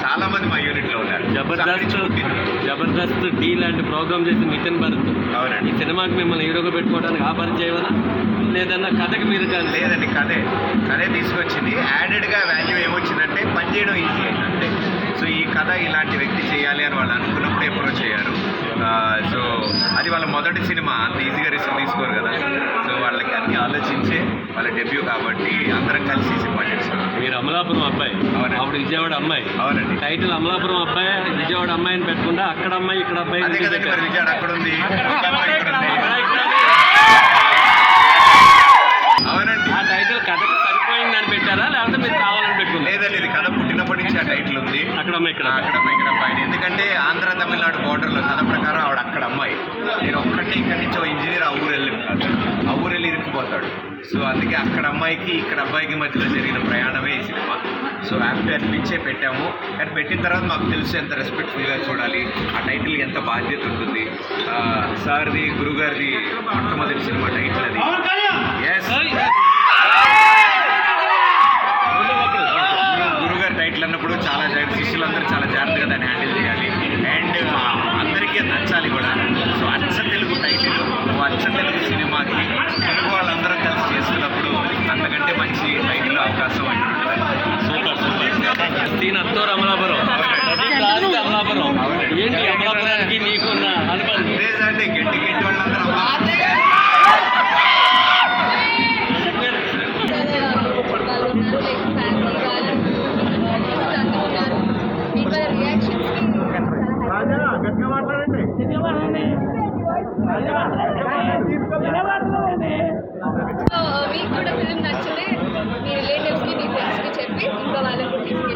చాలా మంది మా యూనిట్ లో ఉన్నారు. జబర్దస్త్ టీ లాంటి ప్రోగ్రామ్ చేసి నితిన్ భరత్. అవునండి. ఈ సినిమాకి మిమ్మల్ని హీరోగా పెట్టుకోవడానికి ఆ పరిచయం లేదన్నా కథకి మీరు కానీ? లేదండి, కథే తీసుకొచ్చింది. యాడెడ్గా వాల్యూ ఏమొచ్చిందంటే పని చేయడం ఈజీ అయిందంటే. సో ఈ కథ ఇలాంటి వ్యక్తి చేయాలి అని వాళ్ళు అనుకున్నప్పుడు అప్రోచ్ అయ్యారు. సో అది వాళ్ళ మొదటి సినిమా, అంత ఈజీగా రిస్క్ తీసుకోరు కదా. సో వాళ్ళకి అన్ని ఆలోచించే వాళ్ళ డెబ్యూ కాబట్టి అందరం కలిసి సినిమా చేస్తాం. మీరు అమలాపురం అబ్బాయి, అప్పుడు విజయవాడ అమ్మాయి. అవునండి. టైటిల్ అమలాపురం అబ్బాయి, విజయవాడ అమ్మాయిని పెట్టుకుంటే అక్కడ అమ్మాయి ఇక్కడ అబ్బాయి. అదే కదండి, మరి విజయవాడ అక్కడ ఉంది, అవునండి. ఆ టైటిల్ కథకు సరిపోయిందని పెట్టారా లేకపోతే మీరు కావాలని పెట్టుకున్నారు? లేదండి, ఇది కథ పుట్టినప్పటి నుంచి ఆ టైటిల్ ఉంది. అక్కడ అమ్మాయి ఇక్కడ అబ్బాయి. ఎందుకంటే ఆంధ్ర తమిళనాడు బోర్డర్లో కథ ప్రకారం ఆవిడ అక్కడ అమ్మాయి. నేను ఒక్కటే ఇక్కడి నుంచి ఇంజనీర్ ఆ ఊరు వెళ్ళి ఇరుక్కుపోతాడు. సో అందుకే అక్కడ అమ్మాయికి ఇక్కడ అబ్బాయికి మధ్యలో జరిగిన ప్రయాణమే ఈ సినిమా. సో హ్యాపీ అనిపించే పెట్టాము. కానీ పెట్టిన తర్వాత మాకు తెలుసు ఎంత రెస్పెక్ట్ఫుల్గా చూడాలి, ఆ టైటిల్ ఎంత బాధ్యత ఉంటుంది. సార్ది, గురుగారిది మొట్టమొదటి సినిమా టైటిల్ అది. గురుగారి టైటిల్ అన్నప్పుడు చాలా శిష్యులందరూ చాలా జాగ్రత్తగా దాన్ని హ్యాండిల్ చేయాలి. అండ్ అందరికీ నచ్చాలి కూడా. సో అచ్చ తెలుగు టైటిల్, అచ్చ తెలుగు సినిమాకి తెలుగు వాళ్ళందరం కలిసి చేస్తున్నప్పుడు అంతకంటే మంచి టైటిల్ అవకాశం అంటే దీని అత్తూరు అమలాపురం, అమలాపురం. ఏంటి అమలాపురానికి నీకున్న అనుభవం? లేదంటే గట్టి వాళ్ళందరూ మీకు కూడా ఫిల్మ్ నచ్చితే మీ రిలేటివ్స్కి మీ ఫ్రెండ్స్కి చెప్పి ఇంకా వాళ్ళకి